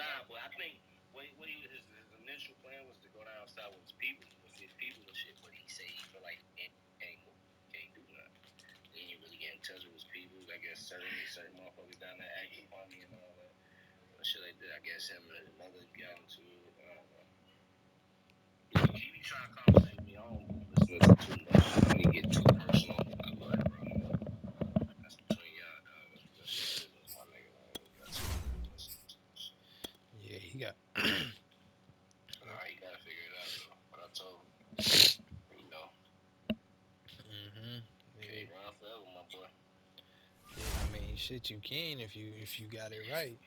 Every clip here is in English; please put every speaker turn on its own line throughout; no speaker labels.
Nah, but I think his initial plan was to go down south with his people and shit. But he said he feel like he can't do nothing. He ain't really get in touch with his people. I guess certain motherfuckers down there acting funny and all that. Shit like that. I guess him and his mother got into it. I don't know. He be trying to conversate with me. I don't listen to too much. When he get too personal, I love it, bro. That's between y'all, dog. That's your business, my nigga.
Yeah, he got.
He gotta figure it out, though. But I told him, you know, can't run forever, my boy.
Yeah, I mean, shit, you can if you got it right.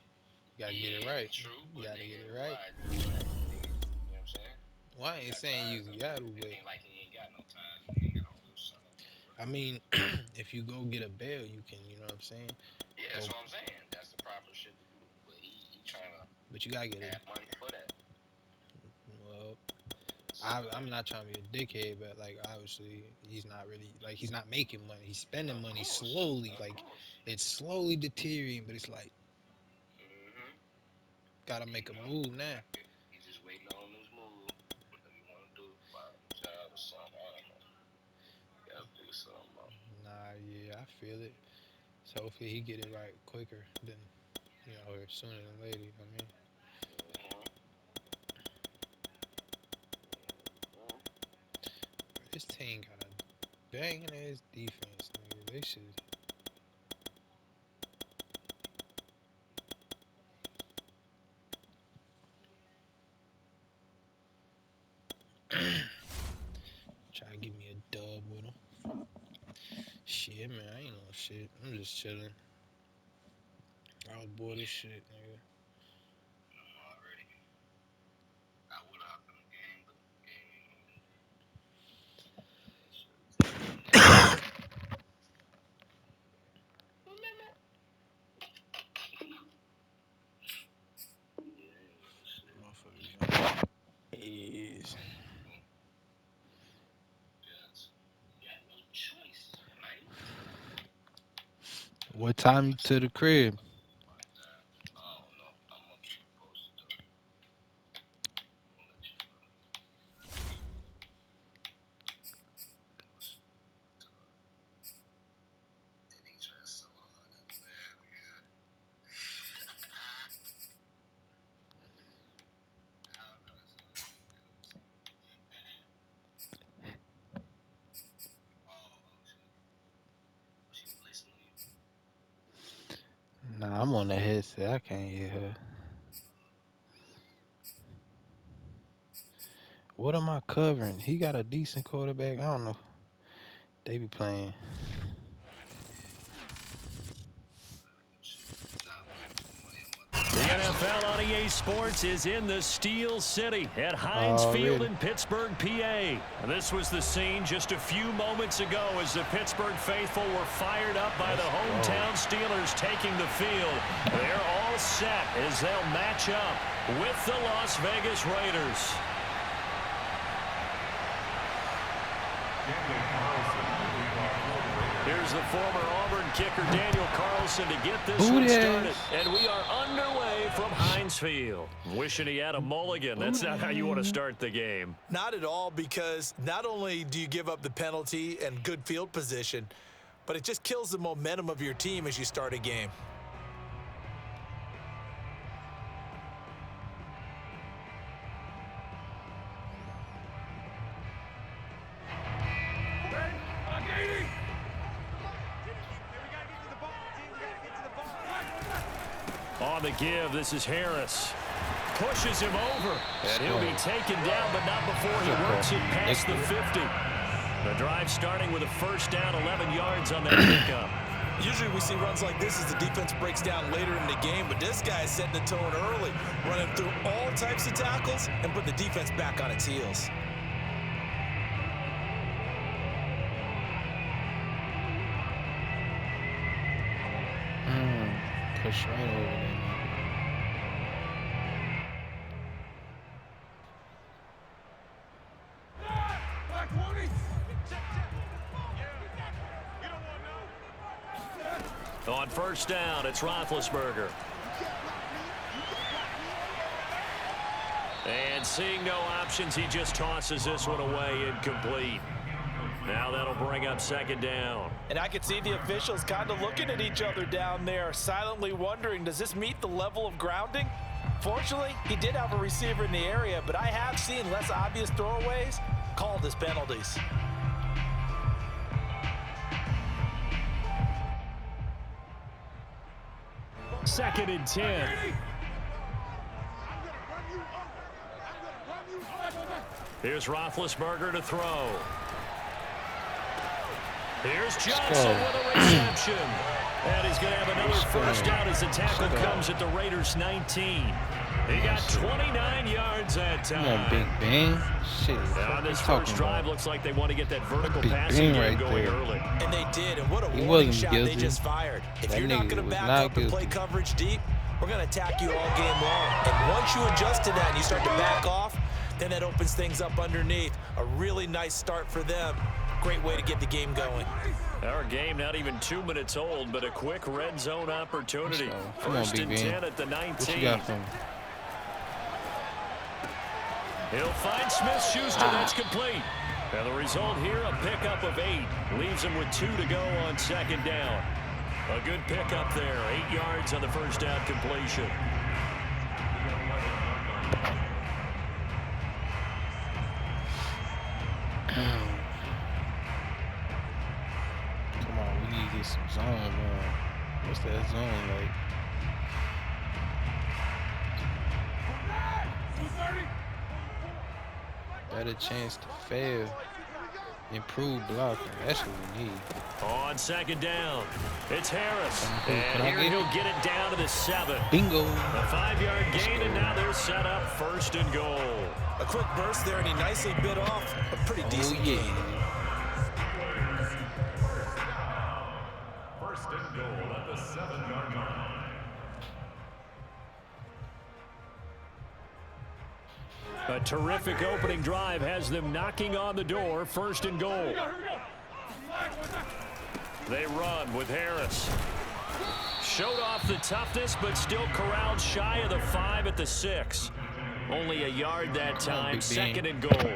You gotta get it right.
True,
You gotta get it right.
You know what I'm saying?
Well, I ain't saying you got to, but
It ain't like he ain't got no time. He ain't got no real son.
I mean, if you go get a bail, you can. You know what I'm saying?
Yeah, that's what I'm saying. That's the proper shit to do. But he trying to.
But you gotta get it.
Have money for that.
Well, I'm not trying to be a dickhead, but like obviously he's not really like he's not making money. He's spending money slowly. Like it's slowly deteriorating, but it's like gotta make a move now.
He's just waiting on his move. Whatever you want to do, find a job or something. I don't know. Gotta do something.
Nah, yeah, I feel it. So hopefully he get it right quicker than or sooner than later. You know what I mean? This team got a banging ass defense, nigga. They should. Try to give me a dub with them. Shit, man, I ain't no shit. I'm just chilling. I was bored as shit, nigga.
Already. I would have in the game, but the
game is. What time you to the crib? Nah, I'm on the headset. I can't hear her. What am I covering? He got a decent quarterback. I don't know. They be playing.
The NFL on EA Sports is in the Steel City at Heinz Field in Pittsburgh, PA. This was the scene just a few moments ago as the Pittsburgh faithful were fired up by the hometown Steelers taking the field. They're all set as they'll match up with the Las Vegas Raiders. Here's the former Auburn kicker Daniel Carlson to get this one started. And we are underway from Heinz Field. Wishing he had a mulligan. That's not how you want to start the game.
Not at all, because not only do you give up the penalty and good field position, but it just kills the momentum of your team as you start a game.
On the give, this is Harris. Pushes him over, and he'll be taken down, but not before he works it past the 50. The drive starting with a first down, 11 yards on that pickup.
Usually we see runs like this as the defense breaks down later in the game, but this guy is setting the tone early, running through all types of tackles and put the defense back on its heels.
Push right over there.
On first down, it's Roethlisberger. And seeing no options, he just tosses this one away incomplete. Now that'll bring up second down.
And I can see the officials kind of looking at each other down there, silently wondering, does this meet the level of grounding? Fortunately, he did have a receiver in the area, but I have seen less obvious throwaways called as penalties.
Second and 10. Here's Roethlisberger to throw. Here's Johnson with a reception. And he's going to have another first down as the tackle comes at the Raiders' 19. He got 29 yards that time.
Come on, Big Ben. Shit.
On this first drive, looks like they want to get that vertical passing game going early.
And they did, and what a warning shot they just fired. If you're not going to back up and play coverage deep, we're going to attack you all game long. And once you adjust to that and you start to back off, then that opens things up underneath. A really nice start for them. Great way to get the game going.
Our game not even 2 minutes old, but a quick red zone opportunity. First and 10 at the 19.
What you got from?
He'll find Smith-Schuster. That's complete. And the result here, a pickup of 8. Leaves him with 2 to go on second down. A good pickup there. 8 yards on the first down completion.
Come on, we need to get some zone, man. What's that zone like? Better chance to fail. Improve blocking. That's what we need.
On second down, it's Harris. And here he'll get it down to the 7.
Bingo.
A 5-yard gain, and now they're set up first and goal.
A quick burst there, and he nicely bit off a pretty decent gain.
First and goal at the 7-yard line. A terrific opening drive has them knocking on the door. First and goal. They run with Harris. Showed off the toughness, but still corralled shy of the 5 at the 6. Only a yard that time. Second and goal.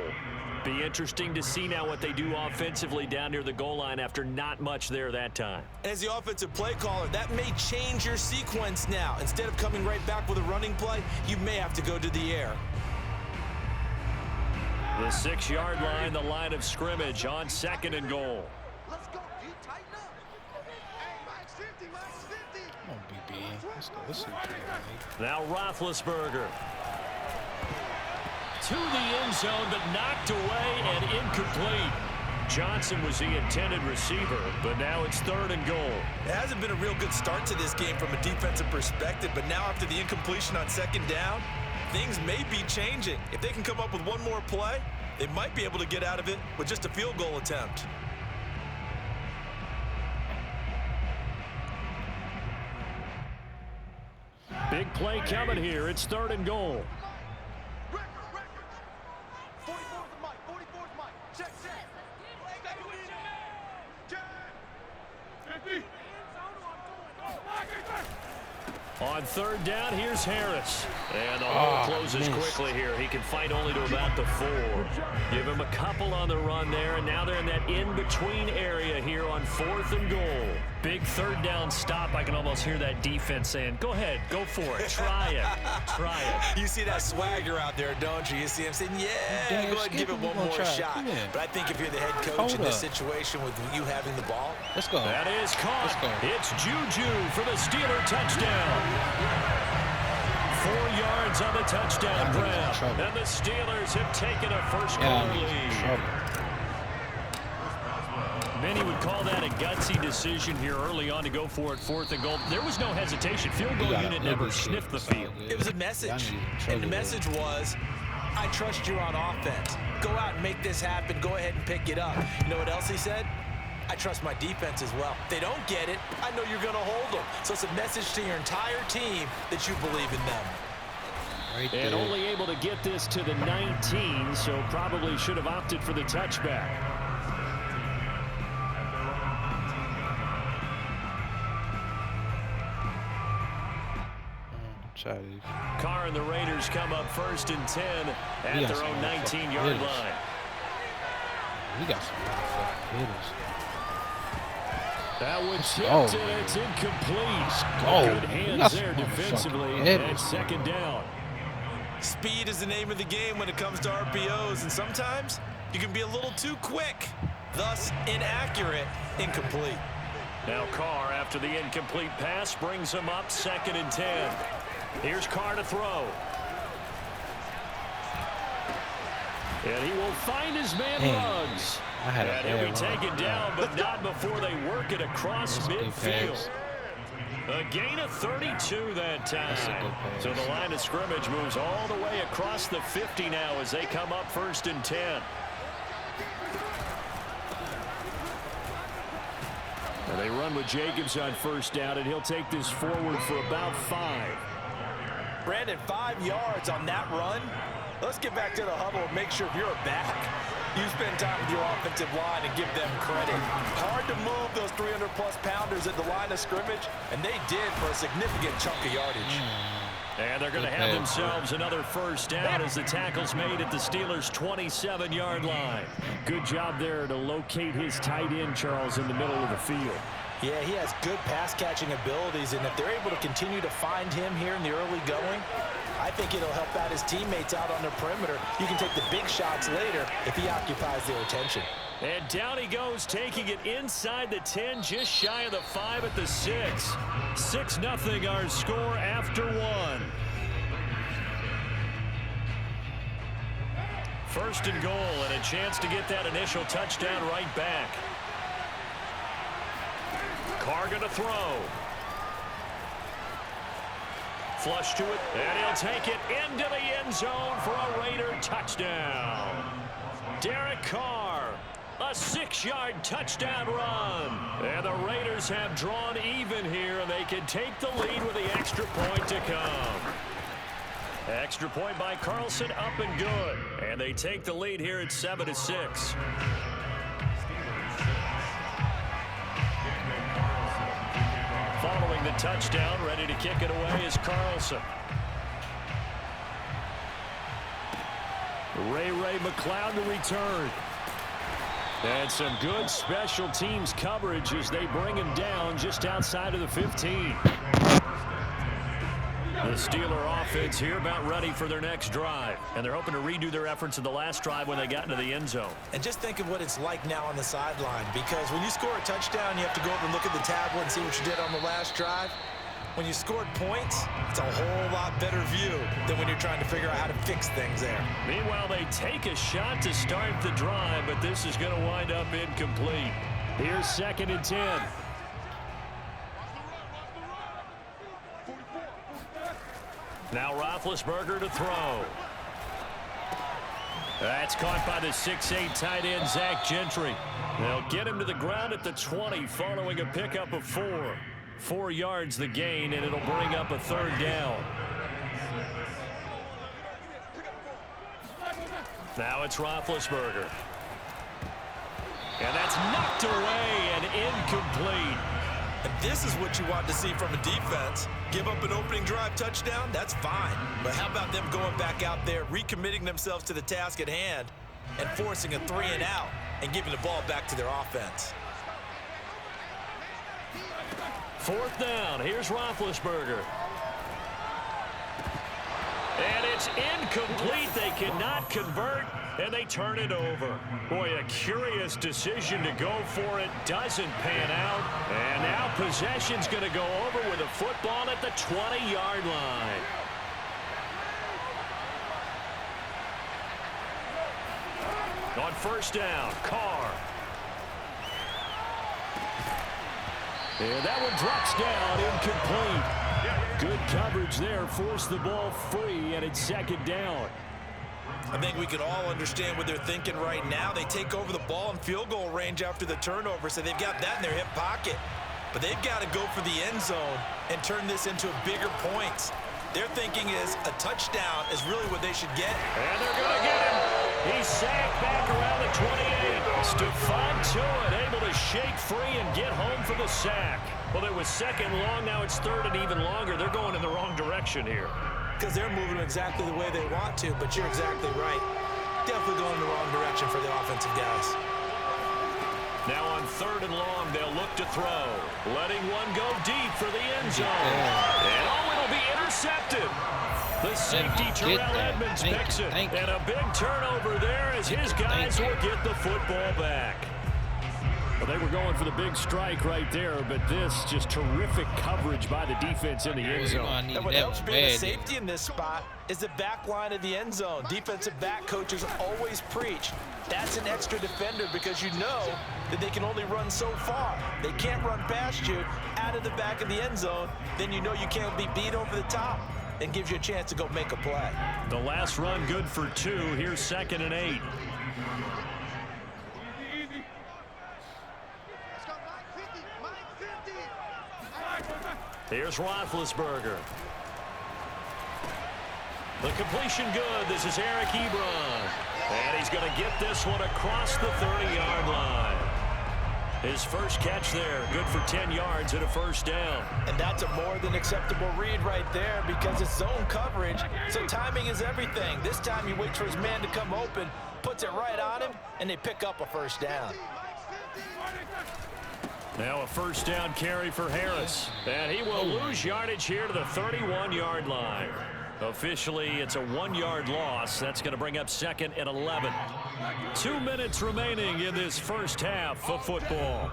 Be interesting to see now what they do offensively down near the goal line after not much there that time.
As the offensive play caller, that may change your sequence now. Instead of coming right back with a running play, you may have to go to the air.
The 6-yard line, the line of scrimmage on second and goal.
Let's go, D. Tighten up. Hey, Max 50, Max 50.
Come on, BB. Let's go. Let's see.
Now Roethlisberger. To the end zone, but knocked away and incomplete. Johnson was the intended receiver, but now it's third and goal.
It hasn't been a real good start to this game from a defensive perspective, but now after the incompletion on second down, things may be changing. If they can come up with one more play, they might be able to get out of it with just a field goal attempt.
Big play coming here. It's third and goal.
Record. 44's the mic. 44's mic. Check. Check. 50.
On third down, here's Harris. And the hole closes quickly here. He can fight only to about the 4. Give him a couple on the run there, and now they're in that in-between area here on fourth and goal. Big third down stop. I can almost hear that defense saying, go ahead, go for it. Try it. Try it.
You see that swagger out there, don't you? You see him saying, yeah, go ahead and give it one more shot. But I think if you're the head coach in this situation with you having the ball.
Let's go.
That is caught. It's Juju for the Steeler touchdown. 4 yards on the touchdown grab. And the Steelers have taken a first-quarter lead. Many would call that a gutsy decision here early on to go for it, fourth and goal. There was no hesitation. Field goal unit never sniffed the field.
It was a message. And the message was, I trust you on offense. Go out and make this happen. Go ahead and pick it up. You know what else he said? I trust my defense as well. If they don't get it, I know you're going to hold them. So it's a message to your entire team that you believe in them.
And only able to get this to the 19, so probably should have opted for the touchback. Carr and the Raiders come up 1st and 10 at their own 19-yard line.
We got some motherfucking hitters.
That was tipped and it's incomplete. Good hands there defensively at 2nd down.
Speed is the name of the game when it comes to RPOs, and sometimes you can be a little too quick, thus inaccurate, incomplete.
Now Carr, after the incomplete pass, brings him up 2nd and 10. Here's Carr to throw. And he will find his man Ruggs. And he'll be taken down, but not before they work it across midfield. A gain of 32 that time. So the line of scrimmage moves all the way across the 50 now as they come up 1st and 10. And they run with Jacobs on 1st down, and he'll take this forward for about 5.
Brandon, 5 yards on that run. Let's get back to the huddle and make sure if you're back, you spend time with your offensive line and give them credit. Hard to move those 300-plus pounders at the line of scrimmage, and they did for a significant chunk of yardage.
And they're going to have themselves another 1st down as the tackle's made at the Steelers' 27-yard line. Good job there to locate his tight end, Charles, in the middle of the field.
Yeah, he has good pass-catching abilities, and if they're able to continue to find him here in the early going, I think it'll help out his teammates out on the perimeter. You can take the big shots later if he occupies their attention.
And down he goes, taking it inside the 10, just shy of the 5 at the 6. 6-0 our score after 1. 1st and goal, and a chance to get that initial touchdown right back. Carr going to throw. Flush to it, and he'll take it into the end zone for a Raider touchdown. Derek Carr, a 6-yard touchdown run. And the Raiders have drawn even here, and they can take the lead with the extra point to come. Extra point by Carlson, up and good. And they take the lead here at 7-6. Following the touchdown, ready to kick it away is Carlson. Ray McLeod to return. And some good special teams coverage as they bring him down just outside of the 15. The Steeler offense here about ready for their next drive. And they're hoping to redo their efforts in the last drive when they got into the end zone.
And just think of what it's like now on the sideline, because when you score a touchdown, you have to go over and look at the tablet and see what you did on the last drive. When you scored points, it's a whole lot better view than when you're trying to figure out how to fix things there.
Meanwhile, they take a shot to start the drive, but this is going to wind up incomplete. Here's 2nd and 10. Now Roethlisberger to throw. That's caught by the 6'8" tight end, Zach Gentry. They'll get him to the ground at the 20 following a pickup of 4. 4 yards the gain, and it'll bring up a 3rd down. Now it's Roethlisberger. And that's knocked away and incomplete.
And this is what you want to see from a defense. Give up an opening drive touchdown, that's fine. But how about them going back out there, recommitting themselves to the task at hand, and forcing a 3 and out and giving the ball back to their offense.
4th down. Here's Roethlisberger. And it's incomplete. They cannot convert, and they turn it over. Boy, a curious decision to go for it. Doesn't pan out. And now possession's going to go over with a football at the 20-yard line. On 1st down, Carr. And that one drops down, incomplete. Good coverage there, forced the ball free, and it's 2nd down.
I think we can all understand what they're thinking right now. They take over the ball in field goal range after the turnover, so they've got that in their hip pocket. But they've got to go for the end zone and turn this into bigger points. Their thinking is a touchdown is really what they should get.
And they're going to get him. He's sacked back around the 28. Stephon Tuitt able to shake free and get home for the sack. Well, it was 2nd long. Now it's 3rd and even longer. They're going in the wrong direction. action here.
Because they're moving exactly the way they want to, but you're exactly right. Definitely going in the wrong direction for the offensive guys.
Now on 3rd and long, they'll look to throw. Letting one go deep for the end zone. And it'll be intercepted. The safety, Terrell Edmonds, picks it. And a big turnover there as his guys will get the football back.
Well, they were going for the big strike right there, but this just terrific coverage by the defense in the end zone.
And what helps being a safety in this spot is the back line of the end zone. Defensive back coaches always preach. That's an extra defender because you know that they can only run so far. They can't run past you out of the back of the end zone. Then you know you can't be beat over the top and gives you a chance to go make a play.
The last run good for 2. Here's 2nd and 8. Here's Roethlisberger. The completion good. This is Eric Ebron. And he's going to get this one across the 30-yard line. His first catch there, good for 10 yards and a first down.
And that's a more than acceptable read right there because it's zone coverage, so timing is everything. This time he waits for his man to come open, puts it right on him, and they pick up a first down.
Now a first down carry for Harris. And he will lose yardage here to the 31-yard line. Officially, it's a 1-yard loss. That's going to bring up 2nd and 11. 2 minutes remaining in this first half of football.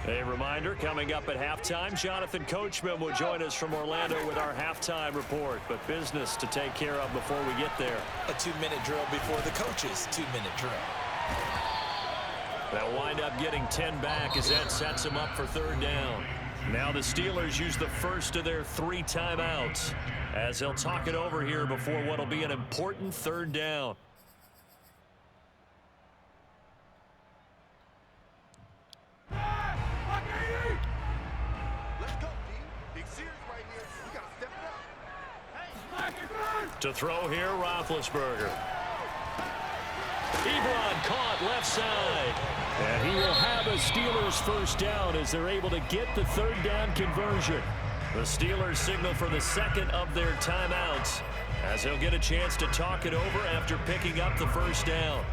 A reminder, coming up at halftime, Jonathan Coachman will join us from Orlando with our halftime report. But business to take care of before we get there.
A 2-minute drill before the coach's 2-minute drill.
They'll wind up getting 10 back as that sets them up for 3rd down. Now the Steelers use the first of their 3 timeouts as they'll talk it over here before what will be an important 3rd down.
Let's go, D. Big series right here. You got to step it up.
To throw here, Roethlisberger. Ebron caught left side.
And he will have a Steelers first down as they're able to get the 3rd down conversion.
The Steelers signal for the 2nd of their timeouts as they'll get a chance to talk it over after picking up the first down.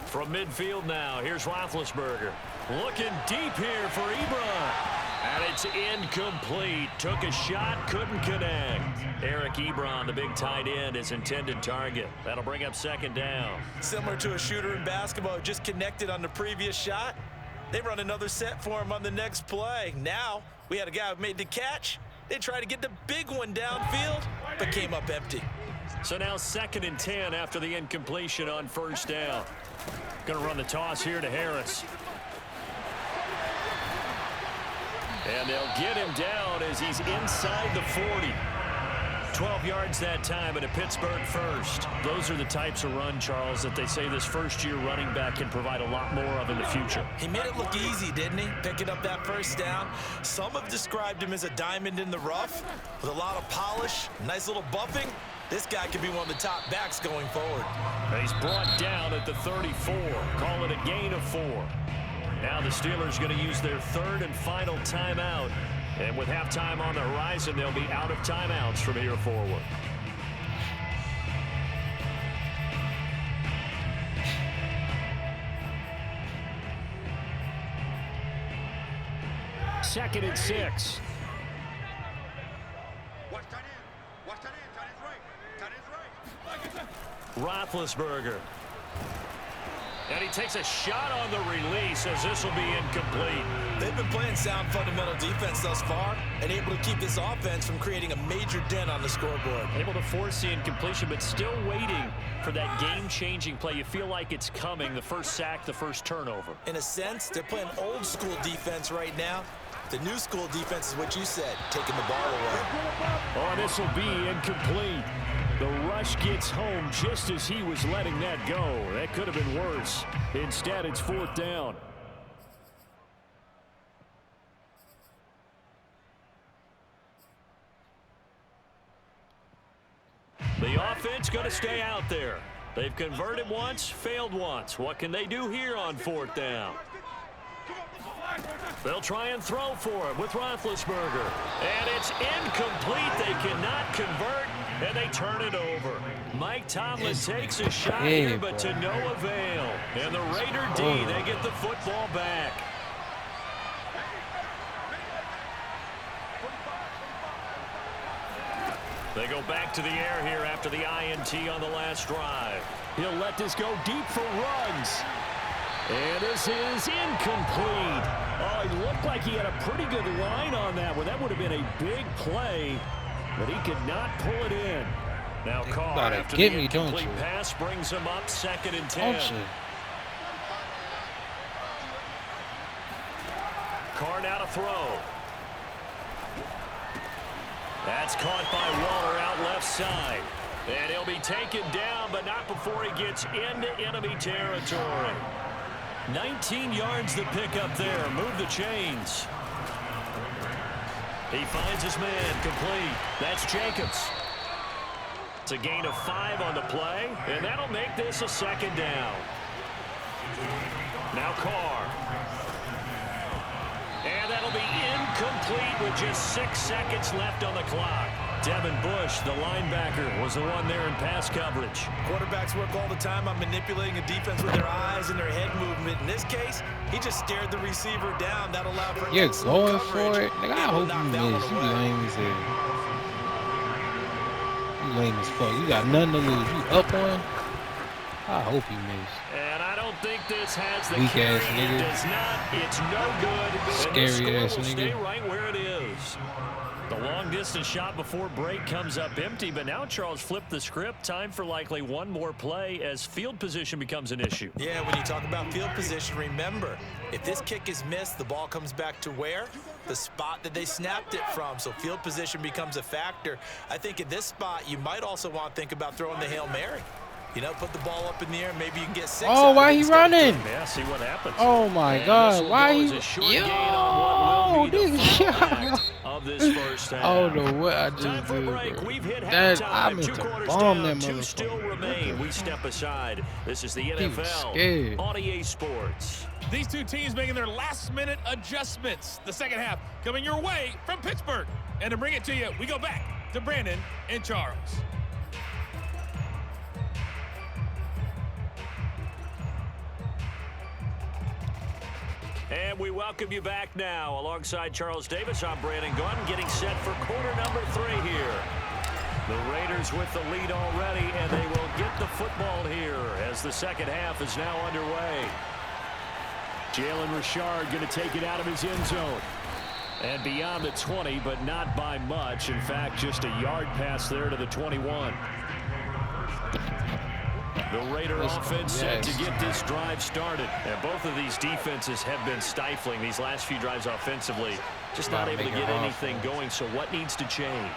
From midfield now, here's Roethlisberger. Looking deep here for Ebron. And it's incomplete. Took a shot, couldn't connect. Eric Ebron, the big tight end, his intended target. That'll bring up 2nd down.
Similar to a shooter in basketball who just connected on the previous shot. They run another set for him on the next play. Now, we had a guy who made the catch. They tried to get the big one downfield, but came up empty.
So now 2nd and 10 after the incompletion on first down. Going to run the toss here to Harris. And they'll get him down as he's inside the 40. 12 yards that time and a Pittsburgh first. Those are the types of run, Charles, that they say this first-year running back can provide a lot more of in the future.
He made it look easy, didn't he? Picking up that first down. Some have described him as a diamond in the rough with a lot of polish, nice little buffing. This guy could be one of the top backs going forward.
He's brought down at the 34. Call it a gain of 4. Now the Steelers going to use their 3rd and final timeout. And with halftime on the horizon, they'll be out of timeouts from here forward.
Second and 6.
Watch tight end. Watch tight end. Tight end's right. Tight end's right.
Roethlisberger. And he takes a shot on the release as this will be incomplete.
They've been playing sound fundamental defense thus far and able to keep this offense from creating a major dent on the scoreboard.
Able to force the incompletion, but still waiting for that game-changing play. You feel like it's coming, the first sack, the first turnover.
In a sense, they're playing old school defense right now. The new school defense is what you said, taking the ball away.
Oh, this will be incomplete. The rush gets home just as he was letting that go. That could have been worse. Instead, it's 4th down.
The offense it's going to stay out there. They've converted once, failed once. What can they do here on 4th down? They'll try and throw for it with Roethlisberger. And it's incomplete. They cannot convert, and they turn it over. Mike Tomlin takes a shot here, but to no avail. And the Raider D, they get the football back. They go back to the air here after the INT on the last drive.
He'll let this go deep for runs. And this is incomplete. Oh, it looked like he had a pretty good line on that one. That would have been a big play, but he could not pull it in.
Now Carr, after the incomplete pass, brings him up 2nd and 10. Carr now to throw. That's caught by Waller out left side. And he'll be taken down, but not before he gets into enemy territory. 19 yards to pick up there. Move the chains. He finds his man complete. That's Jacobs. It's a gain of 5 on the play, and that'll make this a 2nd down. Now Carr. And that'll be incomplete with just 6 seconds left on the clock. Devin Bush, the linebacker, was the one there in pass coverage.
Quarterbacks work all the time on manipulating a defense with their eyes and their head movement. In this case, he just stared the receiver down. That allowed for
you're going for it? Nigga, I hope you miss. You lame as hell. You lame as fuck. You got nothing to lose. You up on? I hope you miss.
And I don't think this has the
weak ass
nigga.
It
does not. It's no good.
Scary ass
nigga. Stay
nigga.
Right where it is. The long-distance shot before break comes up empty, but now Charles flipped the script. Time for likely one more play as field position becomes an issue.
Yeah, when you talk about field position, remember, if this kick is missed, the ball comes back to where? The spot that they snapped it from. So field position becomes a factor. I think at this spot, you might also want to think about throwing the Hail Mary. You know, put the ball up in the air. Maybe you can get 6.
Oh, why he running?
Yeah, see what happens.
Oh my God, why he? Yo, this
of this first half.
I don't know what I just did, bro.
We've hit
that I
halftime.
meant
2
to
quarters
bomb
down,
that
2 still
motherfucker.
remain. We step aside. This is the NFL on EA Sports.
These two teams making their last-minute adjustments. The second half coming your way from Pittsburgh. And to bring it to you, we go back to Brandon and Charles.
And we welcome you back now. Alongside Charles Davis, I'm Brandon Gunn, getting set for quarter number 3 here. The Raiders with the lead already, and they will get the football here as the second half is now underway.
Jalen Richard going to take it out of his end zone. And beyond the 20, but not by much. In fact, just a yard pass there to the 21. The Raider offense set to get this drive started. And both of these defenses have been stifling these last few drives offensively. Just not able to get anything going. So what needs to change?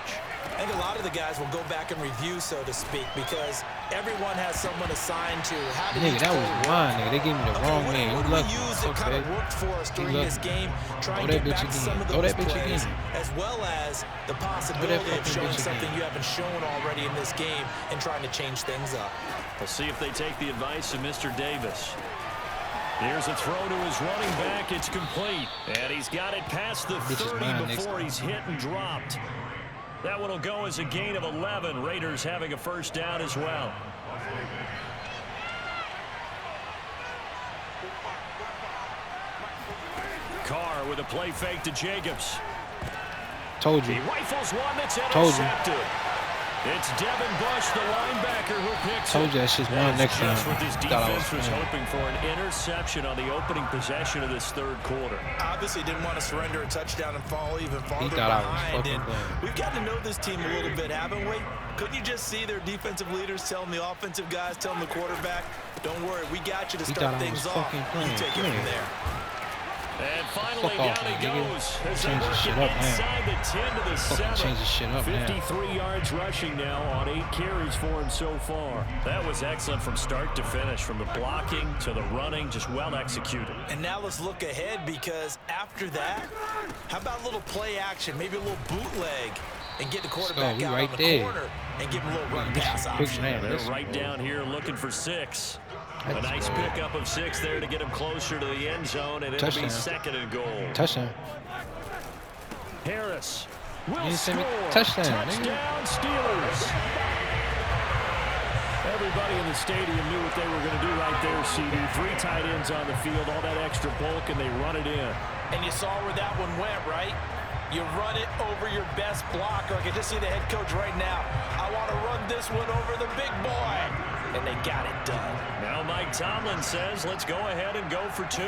I think a lot of the guys will go back and review, so to speak, because everyone has someone assigned to how to
nigga, that was mine, nigga. They gave me the wrong name.
What do we use that kind of worked for us during this game? Try and get back to some of those plays, as well as the possibility of showing something you haven't shown already in this game and trying to change things up.
We'll see if they take the advice of Mr. Davis. Here's a throw to his running back. It's complete. And he's got it past the 30 before he's hit and dropped. That one will go as a gain of 11. Raiders having a first down as well. Carr with a play fake to Jacobs.
Told you.
He rifles one that's intercepted. It's Devin Bush, the linebacker, who picks
Told you that shit's mine next time.
What this defense was hoping for, an interception on the opening possession of this third quarter.
Obviously didn't want to surrender a touchdown and fall even farther behind. And we've gotten to know this team a little bit, haven't we? Couldn't you just see their defensive leaders telling the offensive guys, telling the quarterback, don't worry, we got you to start things off. You take it from there.
And finally, down he goes.
Change this shit up
inside the 10 to the 7.
Change this shit up
53 yards rushing now on 8 carries for him so far. That was excellent from start to finish, from the blocking to the running, just well executed.
And now let's look ahead, because after that, how about a little play action, maybe a little bootleg? and get the quarterback out
right
on the corner and give him a little run pass option.
They're right down here looking for 6. A nice pickup of 6 there to get him closer to the end zone, and it'll be 2nd and goal.
Touchdown.
Harris will score.
Touchdown
Steelers. Everybody in the stadium knew what they were going to do right there, CD. 3 tight ends on the field, all that extra bulk, and they run it in.
And you saw where that one went, right? You run it over your best blocker. I can just see the head coach right now. I want to run this one over the big boy. And they got it done.
Now Mike Tomlin says, let's go ahead and go for 2.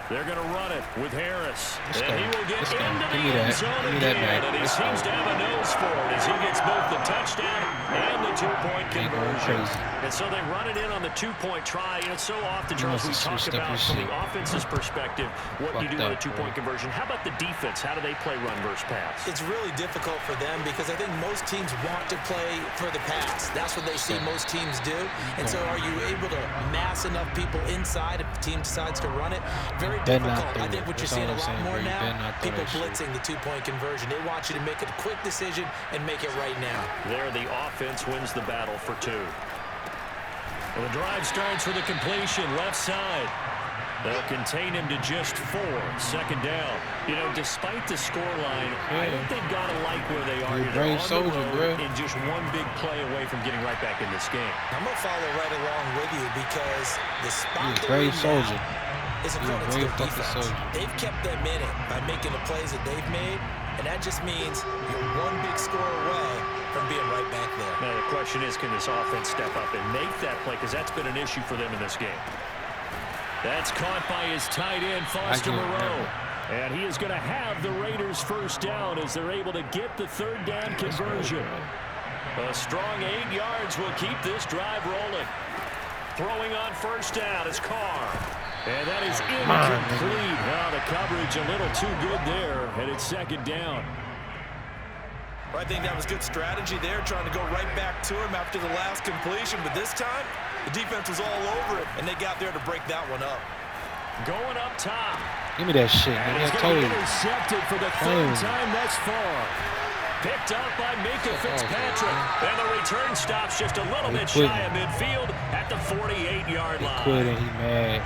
They're going to run it with Harris. And he will get into the end zone again. And he seems to have a nose for it as he gets both the touchdown and the 2-point conversion. And so they run it in on the 2-point try. And so often, Charles, we talk about from the offense's perspective what you do on a 2-point conversion. How about the defense? How do they play run versus pass?
It's really difficult for them because I think most teams want to play for the pass. That's what they see most teams do. And so are you able to mass enough people inside if the team decides to run it? Very difficult. I think what you're seeing a lot more now, people blitzing the 2-point conversion. They want you to make a quick decision and make it right now.
There, the offense wins the battle for 2. Well, the drive starts with a completion, left side. They'll contain him to just 4, 2nd down. You know, despite the scoreline, I think they've got to like where they are. They're on the road and just one big play away from getting right back in this game.
I'm going to follow right along with you because the spot they're in now is a credit to their defense. They've kept them in it by making the plays that they've made, and that just means you're one big score away from being right back there.
Now, the question is, can this offense step up and make that play? Because that's been an issue for them in this game. That's caught by his tight end, Foster Moreau. And he is going to have the Raiders first down as they're able to get the 3rd down conversion. A strong 8 yards will keep this drive rolling. Throwing on first down is Carr. And that is incomplete. Now the coverage a little too good there, and it's 2nd down.
I think that was good strategy there, trying to go right back to him after the last completion. But this time, the defense was all over it, and they got there to break that one up.
Going up top.
Give me that shit, man.
He's going to be intercepted for the 3rd time thus far. Picked up by Minka Fitzpatrick. And the return stops just a little bit shy of midfield at the 48-yard line.
He quit and he mad.